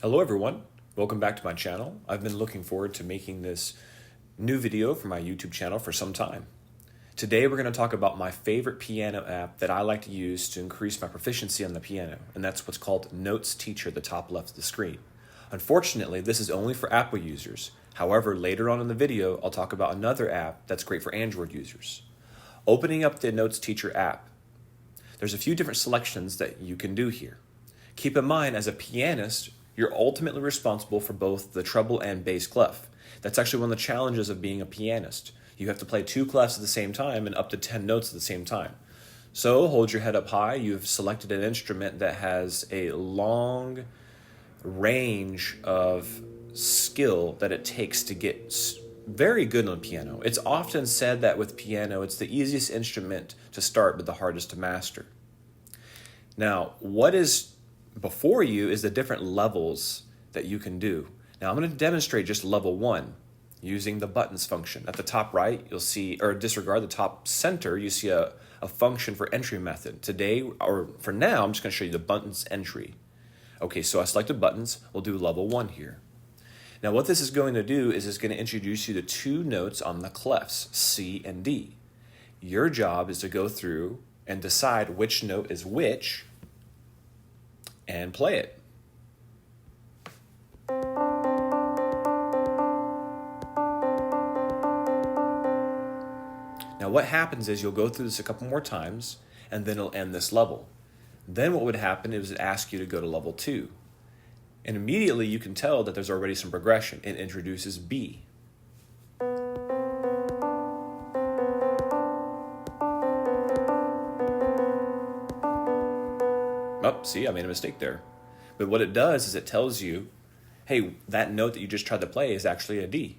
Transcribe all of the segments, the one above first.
Hello everyone, welcome back to my channel. I've been looking forward to making this new video for my YouTube channel for some time. Today we're going to talk about my favorite piano app that I like to use to increase my proficiency on the piano, and that's what's called Notes Teacher, the top left of the screen. Unfortunately, this is only for Apple users. However, later on in the video, I'll talk about another app that's great for Android users. Opening up the Notes Teacher app, there's a few different selections that you can do here. Keep in mind, as a pianist, you're ultimately responsible for both the treble and bass clef. That's actually one of the challenges of being a pianist. You have to play two clefs at the same time and up to 10 notes at the same time. So hold your head up high. You've selected an instrument that has a long range of skill that it takes to get very good on the piano. It's often said that with piano, it's the easiest instrument to start but the hardest to master. Now, what is before you is the different levels that you can do. Now I'm going to demonstrate just level 1 using the buttons function. At the top right, you'll see, or disregard the top center, you see a function for entry method. Today, or for now, I'm just going to show you the buttons entry. Okay, so I selected buttons. We'll do level 1 here. Now what this is going to do is it's going to introduce you to two notes on the clefs, C and D. Your job is to go through and decide which note is which and play it. Now what happens is you'll go through this a couple more times and then it'll end this level. Then what would happen is it asks you to go to level 2. And immediately you can tell that there's already some progression. It introduces B. Oh, see, I made a mistake there. But what it does is it tells you, hey, that note that you just tried to play is actually a D.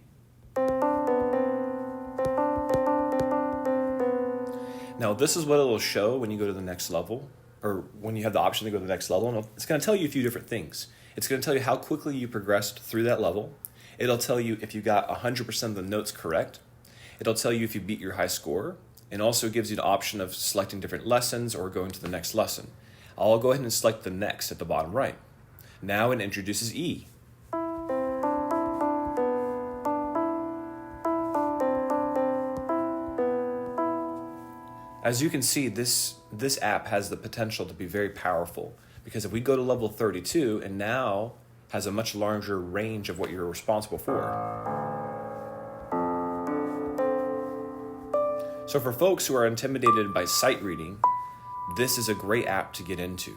Now, this is what it'll show when you go to the next level, or when you have the option to go to the next level. And it's going to tell you a few different things. It's going to tell you how quickly you progressed through that level. It'll tell you if you got 100% of the notes correct. It'll tell you if you beat your high score, and also gives you the option of selecting different lessons or going to the next lesson. I'll go ahead and select the next at the bottom right. Now it introduces E. As you can see, this app has the potential to be very powerful, because if we go to level 32, and now has a much larger range of what you're responsible for. So for folks who are intimidated by sight reading, this is a great app to get into,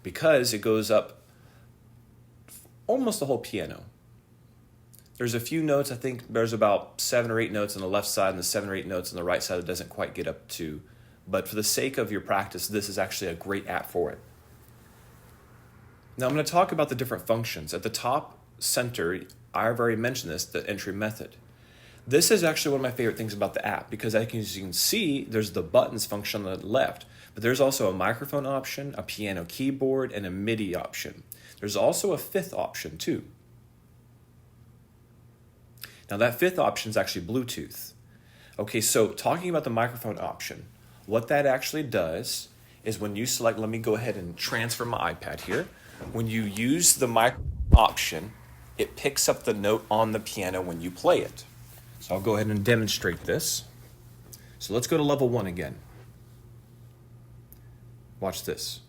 because it goes up almost the whole piano. There's a few notes, I think there's about 7 or 8 notes on the left side and the 7 or 8 notes on the right side that doesn't quite get up to. But for the sake of your practice, this is actually a great app for it. Now I'm going to talk about the different functions. At the top center, I've already mentioned this, the entry method. This is actually one of my favorite things about the app, because as you can see, there's the buttons function on the left, but there's also a microphone option, a piano keyboard, and a MIDI option. There's also a 5th option too. Now that 5th option is actually Bluetooth. Okay, so talking about the microphone option, what that actually does is when you select, let me go ahead and transfer my iPad here. When you use the microphone option, it picks up the note on the piano when you play it. So I'll go ahead and demonstrate this. So let's go to level 1 again. Watch this.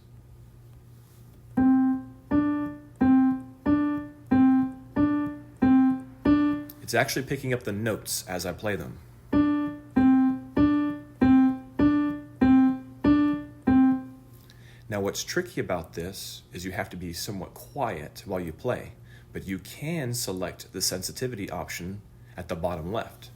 It's actually picking up the notes as I play them. Now what's tricky about this is you have to be somewhat quiet while you play, but you can select the sensitivity option at the bottom left.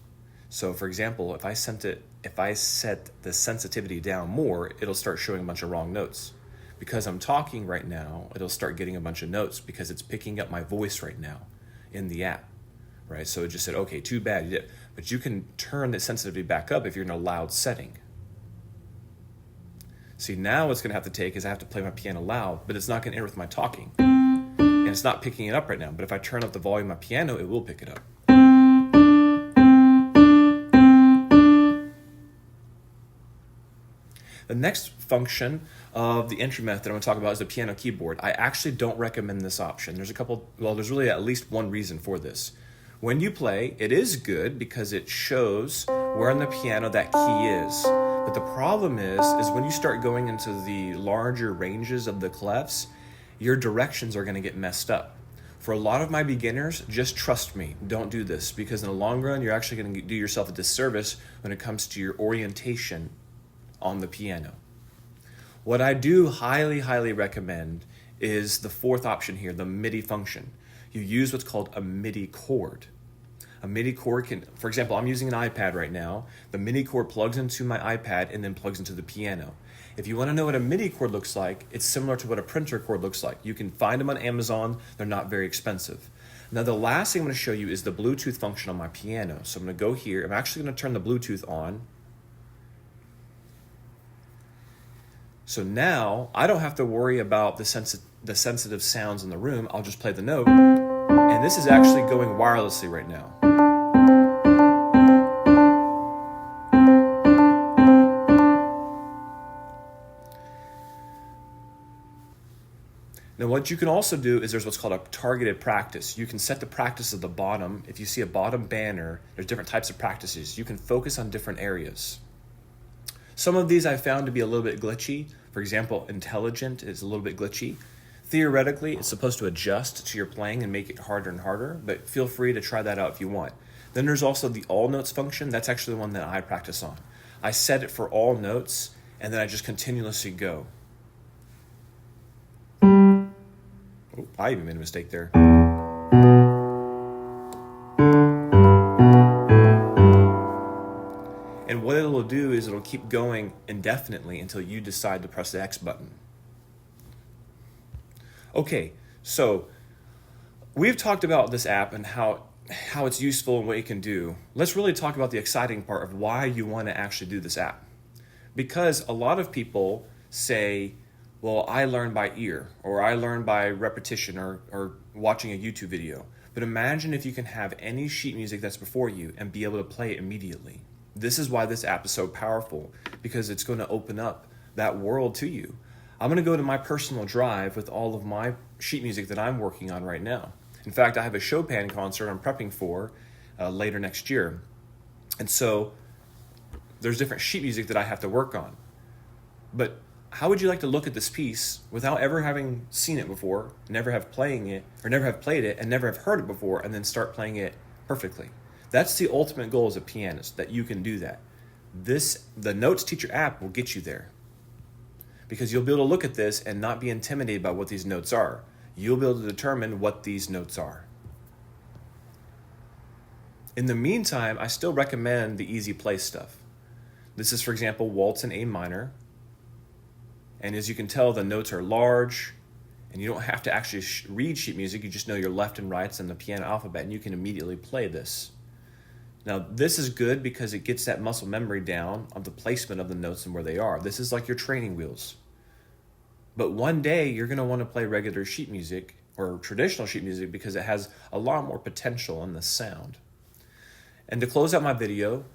So for example, if I set the sensitivity down more, it'll start showing a bunch of wrong notes. Because I'm talking right now, it'll start getting a bunch of notes because it's picking up my voice right now in the app. Right, so it just said, okay, too bad you did. But you can turn the sensitivity back up if you're in a loud setting. See, now what's going to have to take is I have to play my piano loud, but it's not going to interfere with my talking. And it's not picking it up right now, but if I turn up the volume of my piano, it will pick it up. The next function of the entry method I'm going to talk about is the piano keyboard. I actually don't recommend this option. There's really at least one reason for this. When you play, it is good because it shows where on the piano that key is. But the problem is when you start going into the larger ranges of the clefs, your directions are going to get messed up. For a lot of my beginners, just trust me, don't do this, because in the long run, you're actually going to do yourself a disservice when it comes to your orientation on the piano. What I do highly, highly recommend is the fourth option here, the MIDI function. You use what's called a MIDI chord. A MIDI chord can, for example, I'm using an iPad right now. The MIDI chord plugs into my iPad and then plugs into the piano. If you want to know what a MIDI chord looks like, it's similar to what a printer chord looks like. You can find them on Amazon. They're not very expensive. Now, the last thing I'm going to show you is the Bluetooth function on my piano. So I'm going to go here. I'm actually going to turn the Bluetooth on. So now I don't have to worry about the sensitive sounds in the room. I'll just play the note. And this is actually going wirelessly right now. Now, what you can also do is there's what's called a targeted practice. You can set the practice at the bottom. If you see a bottom banner, there's different types of practices. You can focus on different areas. Some of these I found to be a little bit glitchy. For example, intelligent is a little bit glitchy. Theoretically, it's supposed to adjust to your playing and make it harder and harder, but feel free to try that out if you want. Then there's also the all notes function. That's actually the one that I practice on. I set it for all notes, and then I just continuously go. Oh, I even made a mistake there. And what it'll do is it'll keep going indefinitely until you decide to press the X button. Okay, so we've talked about this app and how it's useful and what it can do. Let's really talk about the exciting part of why you want to actually do this app. Because a lot of people say, well, I learn by ear, or I learn by repetition, or watching a YouTube video. But imagine if you can have any sheet music that's before you and be able to play it immediately. This is why this app is so powerful, because it's going to open up that world to you. I'm going to go to my personal drive with all of my sheet music that I'm working on right now. In fact, I have a Chopin concert I'm prepping for later next year. And so there's different sheet music that I have to work on. But how would you like to look at this piece without ever having seen it before, never have played it, and never have heard it before, and then start playing it perfectly? That's the ultimate goal as a pianist, that you can do that. The Notes Teacher app will get you there, because you'll be able to look at this and not be intimidated by what these notes are. You'll be able to determine what these notes are. In the meantime, I still recommend the easy play stuff. This is, for example, Waltz in A minor. And as you can tell, the notes are large, and you don't have to actually read sheet music. You just know your left and rights and the piano alphabet, and you can immediately play this. Now, this is good because it gets that muscle memory down of the placement of the notes and where they are. This is like your training wheels. But one day, you're going to want to play regular sheet music or traditional sheet music because it has a lot more potential in the sound. And to close out my video,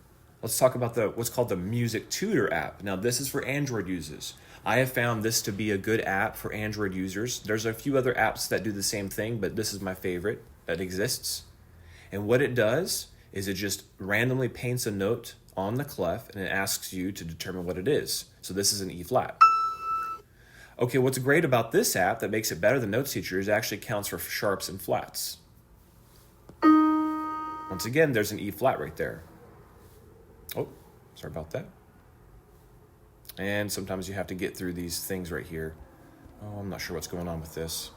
let's talk about what's called the Music Tutor app. Now, this is for Android users. I have found this to be a good app for Android users. There's a few other apps that do the same thing, but this is my favorite that exists. And what it does is it just randomly paints a note on the clef and it asks you to determine what it is. So this is an E flat. Okay, what's great about this app that makes it better than Notes Teacher is it actually counts for sharps and flats. Once again, there's an E flat right there. Oh, sorry about that. And sometimes you have to get through these things right here. Oh, I'm not sure what's going on with this.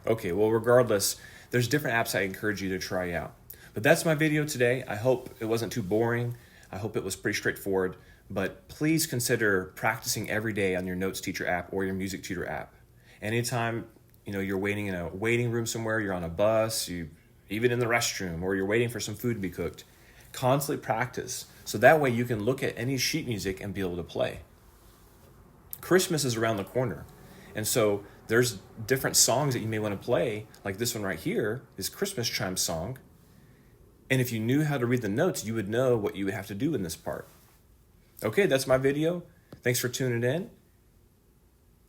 Okay, well, regardless, there's different apps I encourage you to try out. But that's my video today. I hope it wasn't too boring. I hope it was pretty straightforward. But please consider practicing every day on your Notes Teacher app or your Music Tutor app. Anytime you're waiting in a waiting room somewhere, you're on a bus, even in the restroom, or you're waiting for some food to be cooked, constantly practice. So that way you can look at any sheet music and be able to play. Christmas is around the corner. And so there's different songs that you may want to play, like this one right here, this Christmas chime song. And if you knew how to read the notes, you would know what you would have to do in this part. Okay, that's my video. Thanks for tuning in.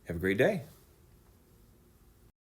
Have a great day.